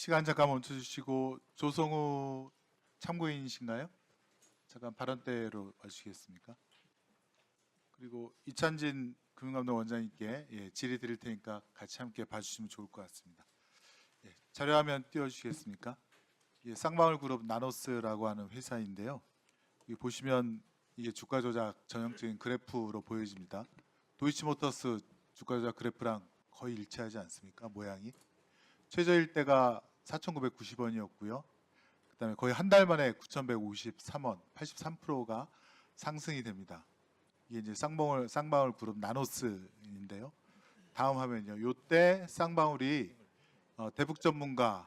시간 잠깐 멈춰주시고 조성우 참고인이신가요? 잠깐 발언대로 와주시겠습니까? 그리고 이찬진 금융감독 원장님께 질의 드릴 테니까 같이 함께 봐주시면 좋을 것 같습니다. 자료화면 띄워주시겠습니까? 쌍방울 그룹 나노스라고 하는 회사인데요. 여기 보시면 이게 주가 조작 전형적인 그래프로 보여집니다. 도이치모터스 주가 조작 그래프랑 거의 일치하지 않습니까? 모양이. 최저일 때가 4,990원이었고요. 그다음에 거의 한 달 만에 9,153원, 83%가 상승이 됩니다. 이게 이제 쌍방울 그룹 나노스인데요. 다음 화면이요. 요때 쌍방울이 대북 전문가,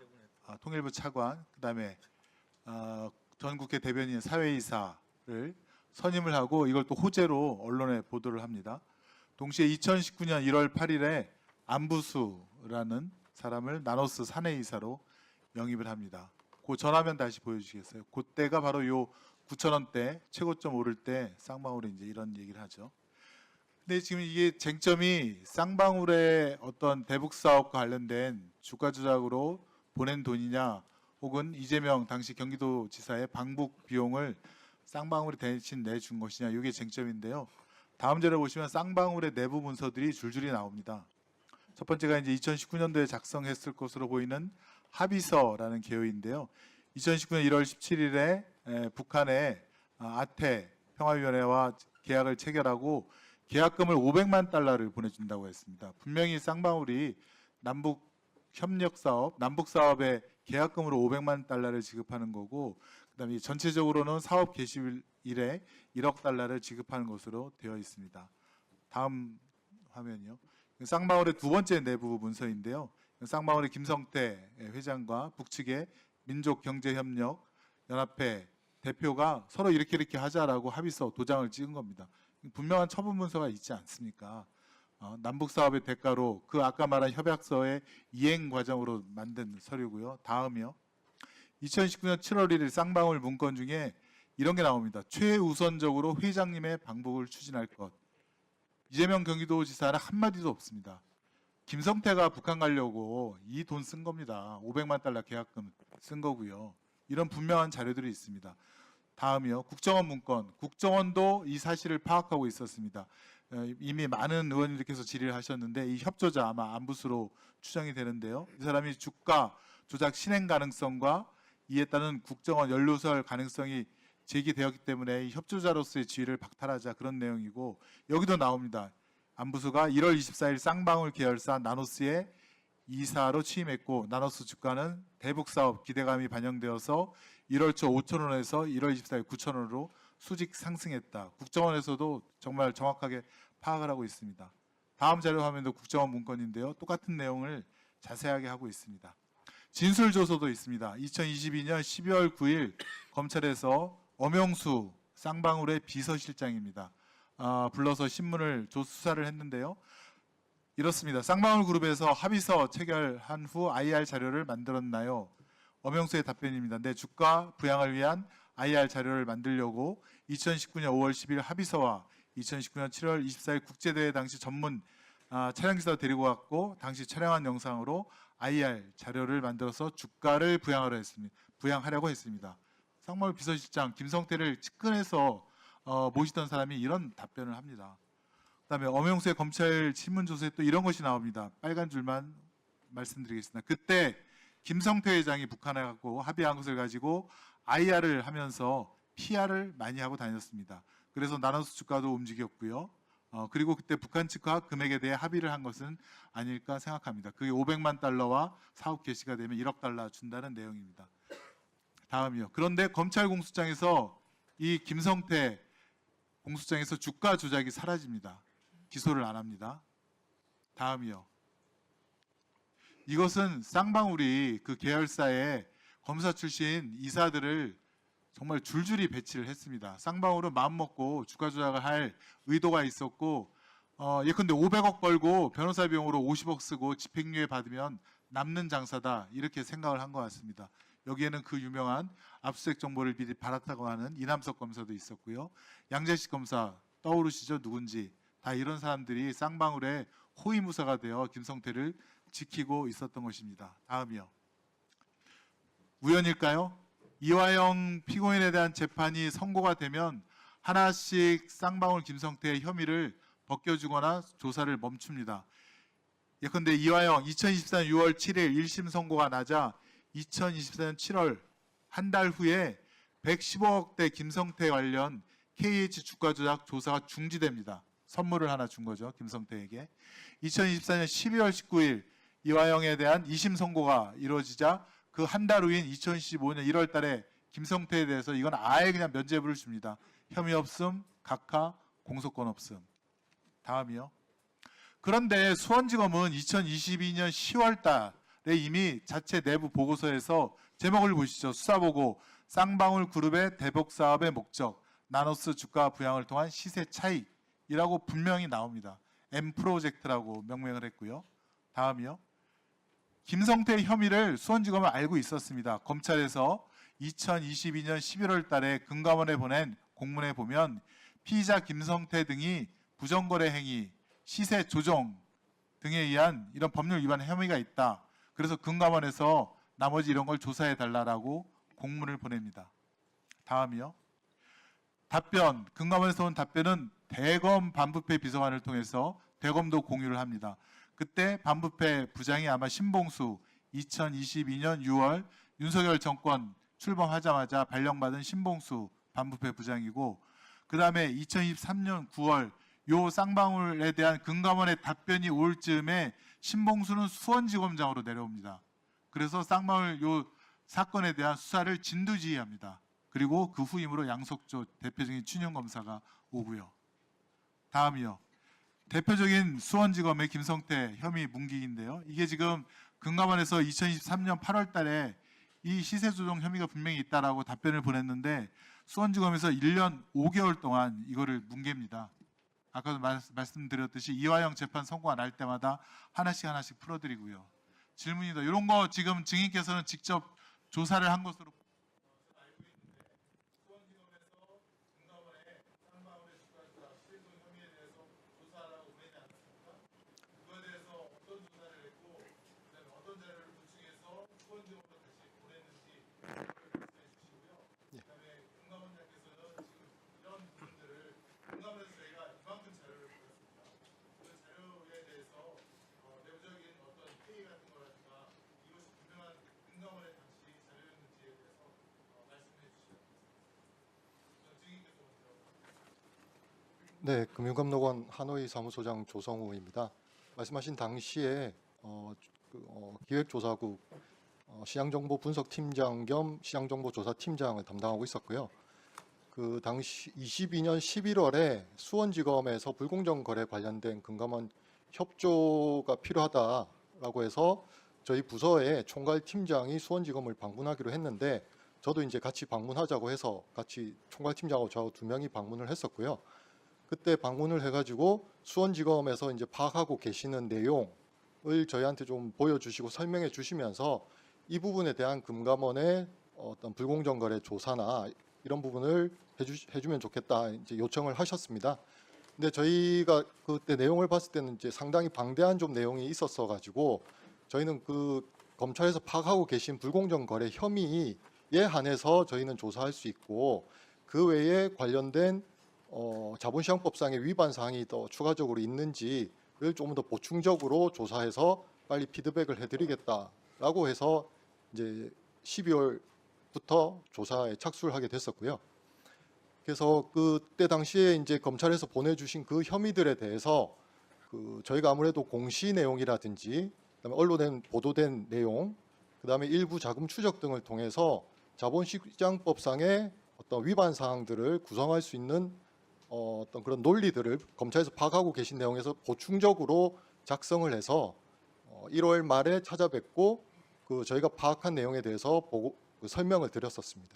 통일부 차관, 그다음에 전 국회 대변인 사회이사를 선임을 하고 이걸 또 호재로 언론에 보도를 합니다. 동시에 2019년 1월 8일에 안부수라는 사람을 나노스 사내이사로 영입을 합니다. 그 전화면 다시 보여주시겠어요? 그때가 바로 요 9,000원대 최고점 오를 때 쌍방울이 이제 이런 얘기를 하죠. 근데 지금 이게 쟁점이 쌍방울의 어떤 대북 사업과 관련된 주가 조작으로 보낸 돈이냐, 혹은 이재명 당시 경기도지사의 방북 비용을 쌍방울이 대신 내준 것이냐, 이게 쟁점인데요. 다음 자료 보시면 쌍방울의 내부 문서들이 줄줄이 나옵니다. 첫 번째가 이제 2019년도에 작성했을 것으로 보이는 합의서라는 개요인데요. 2019년 1월 17일에 북한의 아태 평화위원회와 계약을 체결하고 계약금을 500만 달러를 보내준다고 했습니다. 분명히 쌍방울이 남북 협력 사업, 남북 사업에 계약금으로 500만 달러를 지급하는 거고, 그다음에 전체적으로는 사업 개시일에 1억 달러를 지급하는 것으로 되어 있습니다. 다음 화면이요. 쌍방울의 두 번째 내부 문서인데요. 쌍방울의 김성태 회장과 북측의 민족경제협력연합회 대표가 서로 이렇게 하자라고 합의서 도장을 찍은 겁니다. 분명한 처분 문서가 있지 않습니까? 남북 사업의 대가로 그 아까 말한 협약서의 이행 과정으로 만든 서류고요. 다음이요. 2019년 7월 1일 쌍방울 문건 중에 이런 게 나옵니다. 최우선적으로 회장님의 방북을 추진할 것. 이재명 경기도지사는 한마디도 없습니다. 김성태가 북한 가려고 이 돈 쓴 겁니다. 500만 달러 계약금 쓴 거고요. 이런 분명한 자료들이 있습니다. 다음이요. 국정원 문건. 국정원도 이 사실을 파악하고 있었습니다. 이미 많은 의원님들께서 질의를 하셨는데 이 협조자 아마 안부수로 추정이 되는데요. 이 사람이 주가 조작 실행 가능성과 이에 따른 국정원 연루설 가능성이 제기되었기 때문에 이 협조자로서의 지위를 박탈하자, 그런 내용이고, 여기도 나옵니다. 안부수가 1월 24일 쌍방울 계열사 나노스의 이사로 취임했고, 나노스 주가는 대북사업 기대감이 반영되어서 1월 초 5,000원에서 1월 24일 9,000원으로 수직 상승했다. 국정원에서도 정말 정확하게 파악을 하고 있습니다. 다음 자료 화면도 국정원 문건인데요. 똑같은 내용을 자세하게 하고 있습니다. 진술조서도 있습니다. 2022년 12월 9일 검찰에서 엄영수 쌍방울의 비서실장입니다. 불러서 신문을 수사를 했는데요. 이렇습니다. 쌍방울 그룹에서 합의서 체결한 후 IR 자료를 만들었나요? 엄영수의 답변입니다. 네, 주가 부양을 위한 IR 자료를 만들려고 2019년 5월 10일 합의서와 2019년 7월 24일 국제대회 당시 전문 촬영기사 데리고 왔고, 당시 촬영한 영상으로 IR 자료를 만들어서 주가를 부양하려고 했습니다. 쌍방울 비서실장 김성태를 측근해서 모시던 사람이 이런 답변을 합니다. 그다음에 엄영수의 검찰 신문조서에 또 이런 것이 나옵니다. 빨간 줄만 말씀드리겠습니다. 그때 김성태 회장이 북한에 가고 합의한 것을 가지고 IR을 하면서 PR을 많이 하고 다녔습니다. 그래서 나노스 주가도 움직였고요. 그리고 그때 북한 측과 금액에 대해 합의를 한 것은 아닐까 생각합니다. 그게 500만 달러와 사업 개시가 되면 1억 달러 준다는 내용입니다. 다음이요. 그런데 검찰 공소장에서 이 김성태 공소장에서 주가 조작이 사라집니다. 기소를 안 합니다. 다음이요. 이것은 쌍방울이 그 계열사의 검사 출신 이사들을 정말 줄줄이 배치를 했습니다. 쌍방울은 마음먹고 주가 조작을 할 의도가 있었고, 예컨대 500억 벌고 변호사 비용으로 50억 쓰고 집행유예 받으면 남는 장사다, 이렇게 생각을 한 것 같습니다. 여기에는 그 유명한 압수수색 정보를 미리 받았다고 하는 이남석 검사도 있었고요. 양재식 검사 떠오르시죠? 누군지. 다 이런 사람들이 쌍방울의 호위무사가 되어 김성태를 지키고 있었던 것입니다. 다음이요. 우연일까요? 이화영 피고인에 대한 재판이 선고가 되면 하나씩 쌍방울 김성태의 혐의를 벗겨주거나 조사를 멈춥니다. 예컨대 이화영 2024년 6월 7일 1심 선고가 나자 2024년 7월 한 달 후에 115억대 김성태 관련 KH 주가 조작 조사가 중지됩니다. 선물을 하나 준 거죠, 김성태에게. 2024년 12월 19일 이화영에 대한 2심 선고가 이루어지자 그 한 달 후인 2015년 1월 달에 김성태에 대해서 이건 아예 그냥 면죄부를 줍니다. 혐의 없음, 각하, 공소권 없음. 다음이요. 그런데 수원지검은 2022년 10월 달에 이미 자체 내부 보고서에서 제목을 보시죠. 수사보고 쌍방울 그룹의 대북 사업의 목적, 나노스 주가 부양을 통한 시세 차익이라고 분명히 나옵니다. M 프로젝트라고 명명을 했고요. 다음이요. 김성태의 혐의를 수원지검은 알고 있었습니다. 검찰에서 2022년 11월 달에 금감원에 보낸 공문에 보면 피의자 김성태 등이 부정거래 행위, 시세 조정 등에 의한 이런 법률 위반 혐의가 있다. 그래서 금감원에서 나머지 이런 걸 조사해 달라라고 공문을 보냅니다. 다음이요. 답변, 금감원에서 온 답변은 대검 반부패 비서관을 통해서 대검도 공유를 합니다. 그때 반부패 부장이 아마 신봉수, 2022년 6월 윤석열 정권 출범하자마자 발령받은 신봉수 반부패 부장이고, 그 다음에 2023년 9월 요 쌍방울에 대한 금감원의 답변이 올 즈음에 신봉수는 수원지검장으로 내려옵니다. 그래서 쌍방울 요 사건에 대한 수사를 진두지휘합니다. 그리고 그 후임으로 양석조 대표적인 춘영 검사가 오고요. 다음이요. 대표적인 수원지검의 김성태 혐의 문기인데요. 이게 지금 금감원에서 2023년 8월 달에 이 시세조정 혐의가 분명히 있다라고 답변을 보냈는데 수원지검에서 1년 5개월 동안 이거를 뭉갭니다. 아까도 말씀드렸듯이 이화영 재판 선고가 날 때마다 하나씩 풀어드리고요. 질문이다. 이런 거 지금 증인께서는 직접 조사를 한 것으로 알고 있는데 수원지검에서 금감원에 쌍방울의 주가조작 시세조정 혐의에 대해서 조사하라고 보내지 않았습니까? 그거에 대해서 어떤 조사를 했고 그다음에 어떤 자료를 보충해서 수원지검으로 다시 보냈는지 말씀해 주시고요. 그다음에 금감원장께서는 지금 이런 부분들을 금감원에서 저희가 이만큼 자료를 보냈습니다. 그 자료에 대해서 내부적인 어떤 회의 같은 거라든가 이것이 분명한 금감원의 당시 자료였는지에 대해서 말씀해 주시죠. 증인께서 먼저. 네, 금융감독원 하노이 사무소장 조성우입니다. 말씀하신 당시에 기획조사국 시장정보분석팀장 겸 시장정보조사팀장을 담당하고 있었고요. 그 당시 22년 11월에 수원지검에서 불공정 거래 관련된 금감원 협조가 필요하다라고 해서 저희 부서의 총괄팀장이 수원지검을 방문하기로 했는데 저도 이제 같이 방문하자고 해서 같이 총괄팀장하고 저하고 두 명이 방문을 했었고요. 그때 방문을 해가지고 수원지검에서 이제 파악하고 계시는 내용을 저희한테 좀 보여주시고 설명해 주시면서 이 부분에 대한 금감원의 어떤 불공정 거래 조사나 이런 부분을 해주면 좋겠다 이제 요청을 하셨습니다. 근데 저희가 그때 내용을 봤을 때는 이제 상당히 방대한 좀 내용이 있었어 가지고 저희는 그 검찰에서 파악하고 계신 불공정 거래 혐의에 한해서 저희는 조사할 수 있고 그 외에 관련된 자본시장법상의 위반 사항이 더 추가적으로 있는지를 좀 더 보충적으로 조사해서 빨리 피드백을 해드리겠다라고 해서 이제 12월부터 조사에 착수를 하게 됐었고요. 그래서 그때 당시에 이제 검찰에서 보내주신 그 혐의들에 대해서 저희가 아무래도 공시 내용이라든지 그다음에 언론에 보도된 내용, 그다음에 일부 자금 추적 등을 통해서 자본시장법상의 어떤 위반 사항들을 구성할 수 있는 어떤 그런 논리들을 검찰에서 파악하고 계신 내용에서 보충적으로 작성을 해서 1월 말에 찾아뵙고 그 저희가 파악한 내용에 대해서 설명을 드렸었습니다.